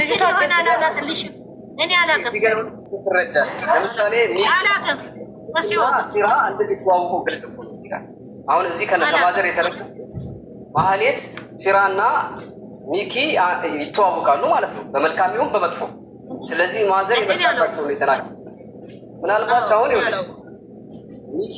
ልጅቷ ሆና አላቅልሽ እኔ አላቅም ትረጃለሽ። ለምሳሌ አላቅም ፊራ እንደሚተዋወቁ ግልጽ እኮ ነው። አሁን እዚህ ከማዘር የተረፈ ማህሌት ፊራና ሚኪ ይተዋወቃሉ ማለት ነው፣ በመልካም ይሁን በመጥፎ። ስለዚህ ማዘር የመጣባቸው ነው የተናገረው። ምናልባት አሁን ይኸውልሽ ሚኪ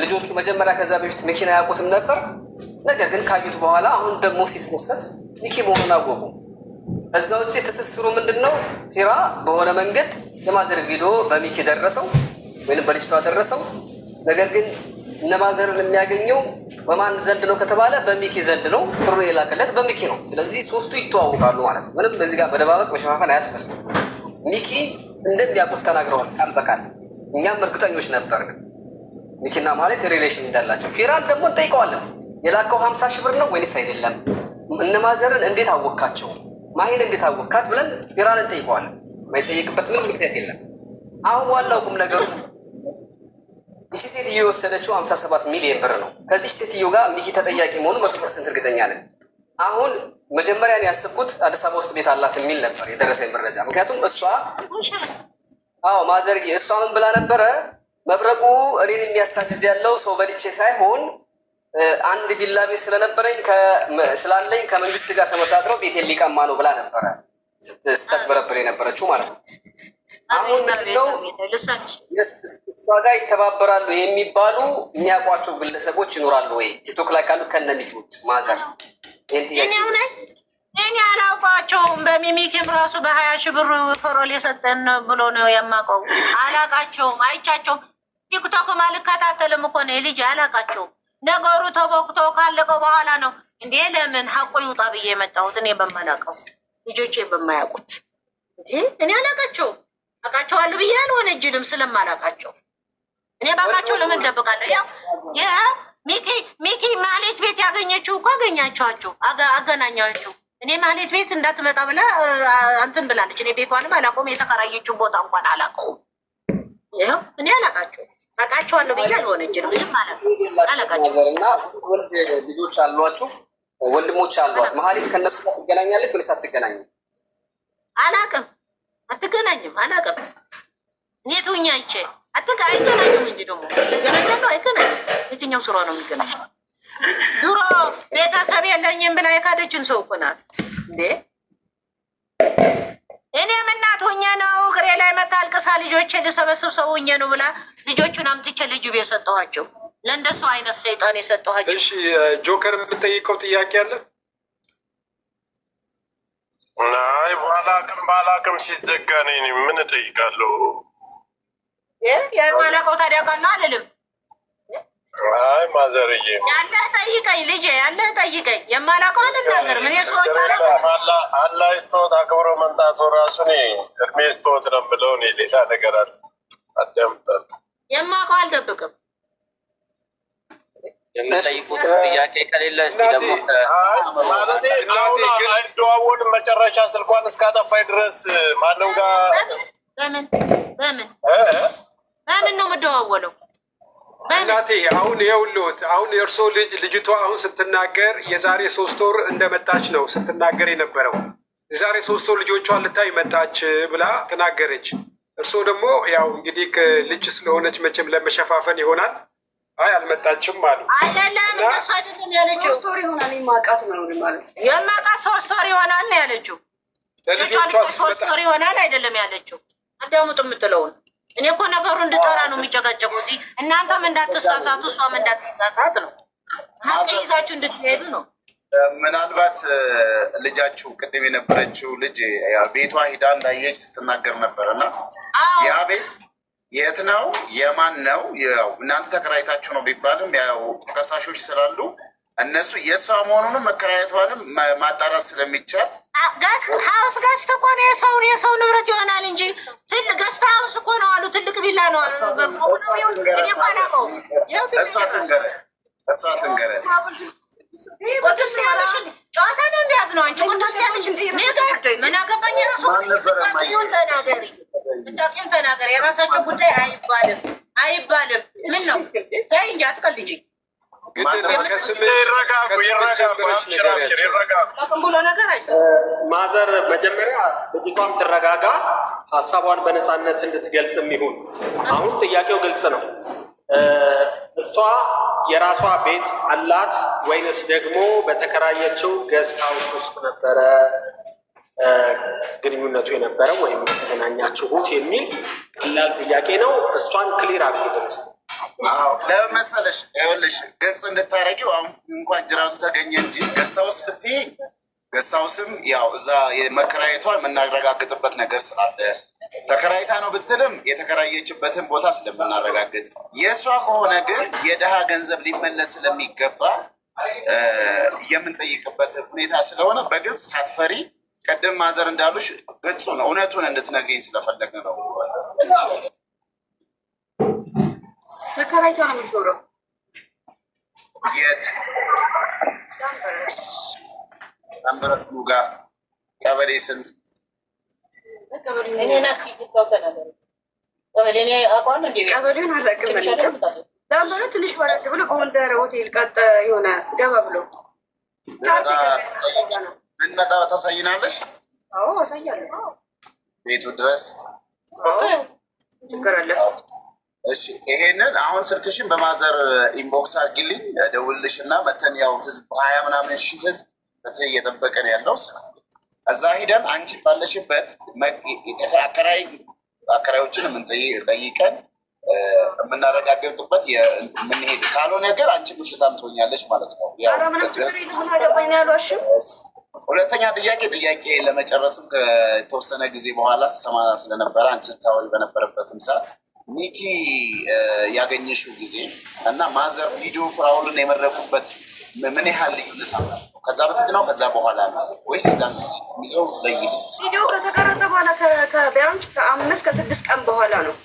ልጆቹ መጀመሪያ ከዛ በፊት ሚኪን አያውቁትም ነበር። ነገር ግን ካዩት በኋላ አሁን ደግሞ ሲፖሰት ሚኪ መሆኑን አወቁ። ከዛ ውጭ ትስስሩ ምንድነው? ፊራ በሆነ መንገድ የማዘር ቪዲዮ በሚኪ ደረሰው ወይም በልጅቷ ደረሰው። ነገር ግን እነማዘርን የሚያገኘው በማን ዘንድ ነው ከተባለ በሚኪ ዘንድ ነው። ጥሩ የላከለት በሚኪ ነው። ስለዚህ ሶስቱ ይተዋወቃሉ ማለት ነው። ምንም በዚህ ጋር መደባበቅ መሸፋፈን አያስፈልግም። ሚኪ እንደሚያውቁት ተናግረዋል ቃል በቃል። እኛም እርግጠኞች ነበር ሚኪና ማለት ሪሌሽን እንዳላቸው። ፊራን ደግሞ እንጠይቀዋለን። የላከው 50 ሺህ ብር ነው ወይንስ አይደለም? እነማዘርን እንዴት አወቃቸው? ማሂን እንዴት አወቃት ብለን ፊራን እንጠይቀዋለን። የማይጠየቅበት ምንም ምክንያት የለም። አሁን ዋናው ቁም ነገሩ ይቺ ሴትዮ የወሰደችው 57 ሚሊዮን ብር ነው። ከዚህ ሴትዮ ጋር ሚኪ ተጠያቂ መሆኑ 100% እርግጠኛ ነን። አሁን መጀመሪያ ያሰብኩት አዲስ አበባ ውስጥ ቤት አላት የሚል ነበር የደረሰኝ መረጃ። ምክንያቱም እሷ ማዘርዬ እሷ ምን ብላ ነበረ? መብረቁ እኔን የሚያሳድድ ያለው ሰው በልቼ ሳይሆን አንድ ቪላ ቤት ስላለኝ ከመንግስት ጋር ተመሳጥረው ቤቴን ሊቀማ ነው ብላ ነበረ ስተግበረብር የነበረችው ማለት ነው። አሁን ነው እሷ ጋር ይተባበራሉ የሚባሉ የሚያውቋቸው ግለሰቦች ይኖራሉ ወይ? ቲክቶክ ላይ ካሉት ከነሚኪ ውጭ ማዘር እኔ አላውቃቸውም። በሚሚኪም ራሱ በ20 ሺህ ብር ፈሮል የሰጠን ብሎ ነው የማውቀው። አላውቃቸውም፣ አይቻቸውም። ቲክቶክም አልከታተልም እኮ ነው ልጅ አላውቃቸውም። ነገሩ ተቦክቶ ካለቀው በኋላ ነው እንዴ ለምን ሀቁ ይውጣ ብዬ የመጣሁት። እኔ በማላውቀው ልጆቼ በማያውቁት እኔ አላውቃቸውም። አውቃቸዋለሁ ብዬ አልወነጅልም ስለማላውቃቸው። እኔ ባውቃቸው ለምን ደብቃለሁ? ያው ሚኪ ማህሌት ቤት ያገኘችው እኮ አገናኛችሁ። እኔ ማህሌት ቤት እንዳትመጣ ብላ አንተን ብላለች። እኔ ቤቷንም አላውቀውም፣ የተከራየችው ቦታ እንኳን አላውቀውም። ይኸው እኔ አላውቃቸውም። አውቃቸዋለሁ ብዬ አልወነጅልም። ይሄ ማለት አላውቃቸውም። እና ወንድ ልጆች አሏችሁ፣ ወንድሞች አሏት። ማህሌት ከነሱ ጋር ትገናኛለች ወይስ አትገናኝም? አላውቅም። አትገናኝም። አላውቅም። እኔ ትውኛ አይቼ አይገናኙም እንጂ ደግሞ ገናኛሉ አይገናኙም። የትኛው ስራ ነው የሚገናኘው? ድሮ ቤተሰብ የለኝም ብላ የካደችን ሰው እኮ ናት እንዴ። እኔም እናት ሆኜ ነው እግሬ ላይ መታ አልቅሳ ልጆቼ ልሰበስብ ሰው ሆኜ ነው ብላ ልጆቹን አምጥቼ ልጅ ቤት ሰጠኋቸው። ለእንደሱ አይነት ሰይጣን የሰጠኋቸው። እሺ ጆከር የምጠይቀው ጥያቄ አለ? አይ ባላቅም ሲዘጋ ነኝ ምን እጠይቃለሁ? የማላውቀው ታዲያ ቃል ነው አልልም። አይ ማዘርዬ ያለህ ጠይቀኝ ልጄ፣ ያለህ ጠይቀኝ። የማላውቀው አልናገርም። እኔ ሰዎች አላህ ስቶት አክብሮ መምጣቱ ራሱ እድሜ ስቶት ነው ብለው ሌላ ነገር አለ አዳምጣል። የማውቀው አልደብቅም። የምጠይቁት ጥያቄ ከሌለ እስቲ ደግሞ ማለት አሁን አይደዋወል መጨረሻ ስልኳን እስካጠፋኝ ድረስ ማንም ጋር በምን ነው የምደዋወለው? እናቴ አሁን ይኸውልዎት፣ አሁን የእርሶ ልጅቷ አሁን ስትናገር የዛሬ 3 ወር እንደመጣች ነው ስትናገር የነበረው። የዛሬ 3 ወር ልጆቿን ልታይ መጣች ብላ ተናገረች። እርሶ ደግሞ ያው እንግዲህ ልጅ ስለሆነች መቼም ለመሸፋፈን ይሆናል አይ አልመጣችም አሉ። አይደለም እሱ አይደለም ያለችው። 3 ወር ይሆናል የማውቃት ነው ማለት ነው። የማውቃት 3 ወር ይሆናል ነው ያለችው። ለልጆቿ 3 ወር ይሆናል አይደለም ያለችው። አዳሙጥ የምትለውን እኔ እኮ ነገሩ እንድጠራ ነው የሚጨቀጨቁ። እዚህ እናንተም እንዳትሳሳቱ እሷም እንዳትሳሳት ነው። ሀቅ ይዛችሁ እንድትሄዱ ነው። ምናልባት ልጃችሁ ቅድም የነበረችው ልጅ ቤቷ ሂዳ እንዳየች ስትናገር ነበር እና ያ ቤት የት ነው የማን ነው? ያው እናንተ ተከራይታችሁ ነው ቢባልም ያው ተከሳሾች ስላሉ እነሱ የእሷ መሆኑንም መከራየቷንም ማጣራት ስለሚቻል ገስት እኮ ነው የሰው ንብረት ይሆናል እንጂ ትልቅ ገስት ሀውስ እኮ ነው አሉ። ትልቅ ቢላ ነው አሉ። እሷ ትንገረ ቅዱስ ያለሽ ጨዋታ ነው እንዲያዝ ነው። አንቺ ቅዱስ ያለሽ ምን አገባኝ? ራሱ ተናገር። የራሳቸው ጉዳይ አይባልም። ምን ነው ታይ እንጂ አትቀልጂ። ማዘር መጀመሪያ ልጅቷም ትረጋጋ፣ ሀሳቧን በነፃነት እንድትገልጽም ይሁን። አሁን ጥያቄው ግልጽ ነው። እሷ የራሷ ቤት አላት ወይንስ ደግሞ በተከራየችው ገስት ሃውስ ውስጥ ነበረ ግንኙነቱ የነበረው ወይም የተገናኛችሁት የሚል ቀላል ጥያቄ ነው። እሷን ክሊር አድርጊ ስ ለምን መሰለሽ? ይኸውልሽ ግልጽ እንድታረጊው አሁን እንኳን ጅራቱ ተገኘ እንጂ ገስታውስ ብትይ ገስታውስም ያው እዛ መከራየቷን የምናረጋግጥበት ነገር ስላለ፣ ተከራይታ ነው ብትልም የተከራየችበትን ቦታ ስለምናረጋግጥ፣ የእሷ ከሆነ ግን የድሃ ገንዘብ ሊመለስ ስለሚገባ የምንጠይቅበት ሁኔታ ስለሆነ በግልጽ ሳትፈሪ ቀደም ማዘር እንዳሉሽ ግልጹን እውነቱን እንድትነግሪኝ ስለፈለግ ነው። ተከራይታ ነው የምትኖረው። የት? ላምበረት ጋር። ቀበሌ ስንት? ቀበሌውን አላውቅም። ላምበረት ትንሽ ወረድ ብሎ ጎንደር ሆቴል ቀጥ የሆነ ገባ ብሎ ብንመጣ ታሳይናለሽ? አዎ አሳያለሁ። ቤቱ ድረስ ችግር አለ። እሺ ይሄንን አሁን ስልክሽን በማዘር ኢንቦክስ አድርጊልኝ፣ ደውልልሽ እና መተን ያው ህዝብ 20 ምናምን ሺህ ህዝብ በትህ እየጠበቀን ያለው እዛ ሂደን አንቺ ባለሽበት አከራዮችን ጠይቀን የምናረጋግጥበት የምንሄድ ካልሆነ ነገር አንቺ ውሸታም ትሆኛለች ማለት ነው። ሁለተኛ ጥያቄ ለመጨረስም ከተወሰነ ጊዜ በኋላ ሰማ ስለነበረ አንቺ ስታወሪ በነበረበትም ሰዓት ሚኪ ያገኘሽው ጊዜ እና ማዘር ቪዲዮ ፍራውልን የመረቁበት ምን ያህል ልዩነት አለው? ከዛ በፊት ነው ከዛ በኋላ ነው ወይስ የዛን ጊዜ የሚለው ለይ? ቪዲዮ ከተቀረጸ በኋላ ቢያንስ ከ5 ከ6 ቀን በኋላ ነው።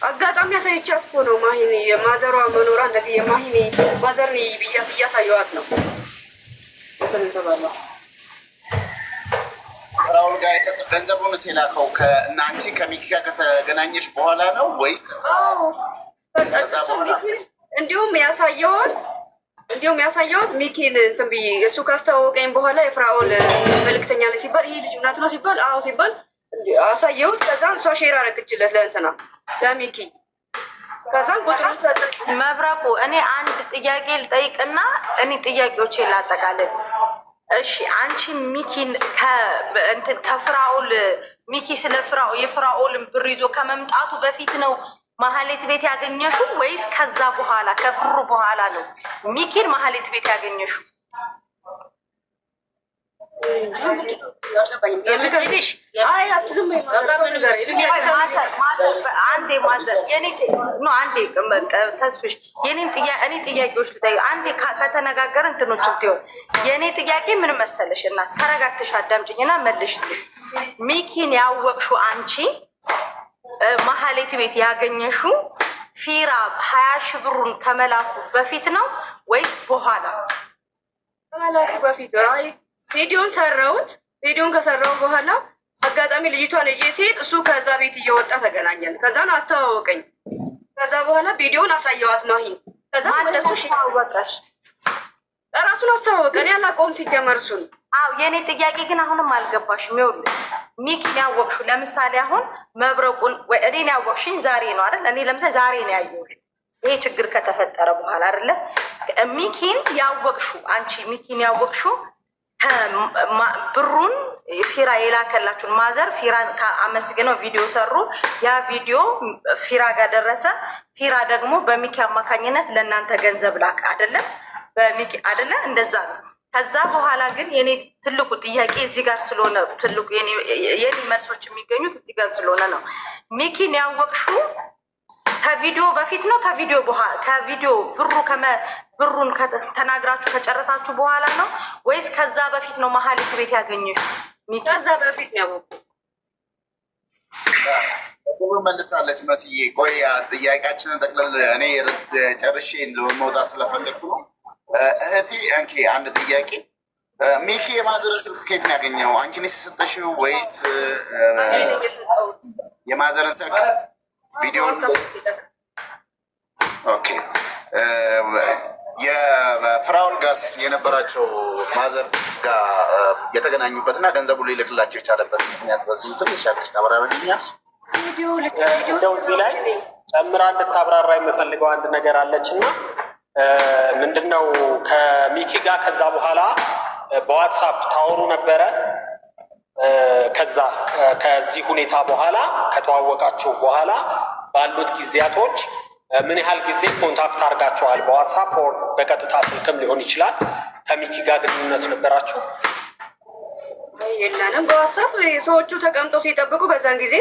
አጋጣሚ ያሳይቻት እኮ ነው ማሂኒ የማዘሯ መኖሯ እንደዚህ የማሂኒ ማዘርን ብያስ እያሳየዋት ነው ተባለው። ፍራውል ጋር የሰጠው ገንዘቡን የላከው ከእነ አንቺ ከሚኪ ጋር ከተገናኘሽ በኋላ ነው ወይስ ከዛ በኋላ? እንዲሁም ያሳየዋት ሚኪን እንትን ብዬ እሱ ካስተዋወቀኝ በኋላ የፍራኦል መልእክተኛ ነው ሲባል ይህ ልጅ እውነት ነው ሲባል አዎ ሲባል አሳየሁት። ከዛን እሷ ሼር አደረገችለት ለእንትና ለሚኪ። ከዛን ቁጥሩን ሰጠ። መብረቁ እኔ አንድ ጥያቄ ልጠይቅና እኔ ጥያቄዎቼን ላጠቃልል። እሺ አንቺ ሚኪን ከፍራኦል ሚኪ ስለ የፍራኦልን ብር ይዞ ከመምጣቱ በፊት ነው ማህሌት ቤት ያገኘሹ ወይስ ከዛ በኋላ ከብሩ በኋላ ነው ሚኪን ማህሌት ቤት ያገኘሹ? ተስፍሽ እኔ ጥያቄዎች ልጠይቅ አንዴ ከተነጋገር እንትኖች ትሆን። የእኔ ጥያቄ ምን መሰለሽ እና ተረጋግተሽ አዳምጪኝና መልሽልኝ። ሚኪን ያወቅሹ አንቺ ማህሌት ቤት ያገኘሹ ፊራ 20 ሺህ ብሩን ከመላኩ በፊት ነው ወይስ በኋላ? ከመላኩ በፊት አይ ቪዲዮን ሰራሁት። ቪዲዮን ከሰራው በኋላ አጋጣሚ ልጅቷን እጄ ሲሄድ እሱ ከዛ ቤት እየወጣ ተገናኘን። ከዛን አስተዋወቀኝ። ከዛ በኋላ ቪዲዮን አሳየዋት ማሂን። ከዛ ወደ እሱ ሻወጣሽ ራሱን አስተዋወቀ። እኔ አላውቀውም ሲጀመር እሱን። አዎ የኔ ጥያቄ ግን አሁንም አልገባሽም። ይኸውልሽ ሚኪን ያወቅሹ ለምሳሌ አሁን መብረቁን ወይ እኔን ያወቅሽኝ ዛሬ ነው አይደል? እኔ ለምሳሌ ዛሬ ነው ያየሁሽ ይሄ ችግር ከተፈጠረ በኋላ አይደለ? ሚኪን ያወቅሹ አንቺ ሚኪን ያወቅሹ ብሩን ፊራ የላከላችሁን ማዘር ፊራን አመስግነው ቪዲዮ ሰሩ። ያ ቪዲዮ ፊራ ጋር ደረሰ። ፊራ ደግሞ በሚኪ አማካኝነት ለእናንተ ገንዘብ ላክ አይደለ? በሚኪ አይደለ? እንደዛ ነው። ከዛ በኋላ ግን የኔ ትልቁ ጥያቄ እዚህ ጋር ስለሆነ ትልቁ የኔ መልሶች የሚገኙት እዚህ ጋር ስለሆነ ነው። ሚኪን ያወቅሹ ከቪዲዮ በፊት ነው ከቪዲዮ በኋላ? ከቪዲዮ ብሩን ተናግራችሁ ከጨረሳችሁ በኋላ ነው ወይስ ከዛ በፊት ነው ማህሌት ቤት ያገኘሽ? ከዛ በፊት ነው ያወቁ። መልሳለች መስዬ። ቆይ ጥያቄያችንን ጠቅለል እኔ ጨርሼ መውጣት ስለፈለግኩ ነው። እህቴ አንቺ አንድ ጥያቄ፣ ሚኪ የማዘርን ስልክ ከየት ነው ያገኘው? አንቺ ነሽ የሰጠሽው ወይስ የማዘርን ስልክ ቪዲዮ? ኦኬ የፍራውል ጋስ የነበራቸው ማዘር ጋር የተገናኙበትና ገንዘቡ ሊልክላቸው የቻለበት ምክንያት በዚህ ትንሽ ያለች ታብራራልኛል? እንደው እዚህ ላይ ጨምራ እንድታብራራ የምፈልገው አንድ ነገር አለች እና ምንድነው ከሚኪ ጋር ከዛ በኋላ በዋትሳፕ ታወሩ ነበረ። ከዚህ ሁኔታ በኋላ ከተዋወቃችሁ በኋላ ባሉት ጊዜያቶች ምን ያህል ጊዜ ኮንታክት አድርጋችኋል? በዋትሳፕ ኦር በቀጥታ ስልክም ሊሆን ይችላል። ከሚኪ ጋር ግንኙነት ነበራችሁ? የለንም። በዋትሳፕ ሰዎቹ ተቀምጠው ሲጠብቁ በዛን ጊዜ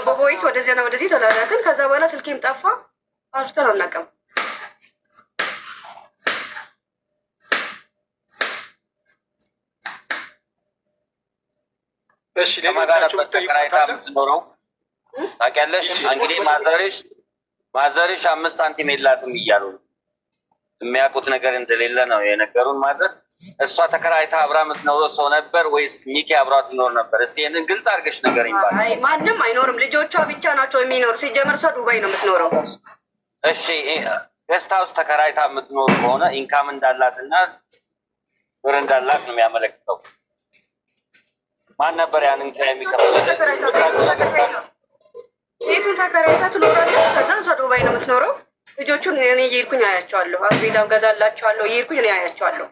በቮይስ ወደዚያና ወደዚህ ተላላክን። ከዛ በኋላ ስልኬም ጠፋ። አልተን አናውቅም። እሺ ለማጋራበት ተከራይታ የምትኖረው ታውቂያለሽ። እንግዲህ ማዘርሽ 5 ሳንቲም የላትም እያሉ የሚያውቁት ነገር እንደሌለ ነው የነገሩን። ማዘር እሷ ተከራይታ አብራ የምትኖረው ሰው ነበር ወይስ ሚኪ አብራት ይኖር ነበር? እስቲ ይህንን ግልጽ አድርገሽ ነገር ይባል። ማንም አይኖርም፣ ልጆቿ ብቻ ናቸው የሚኖሩ። ሲጀመር እሷ ዱባይ ነው የምትኖረው። እሺ ገስት ሃውስ ተከራይታ የምትኖር ከሆነ ኢንካም እንዳላትና ብር እንዳላት ነው የሚያመለክተው። ማን ነበር ያንን የሚከፈለው? ቤቱን ተከራይታ ትኖራለች። ከዛ እሷ ዱባይ ነው የምትኖረው። ልጆቹን እኔ እየሄድኩኝ አያቸዋለሁ። አስቤዛም ገዛላቸዋለሁ። እየሄድኩኝ እኔ አያቸዋለሁ።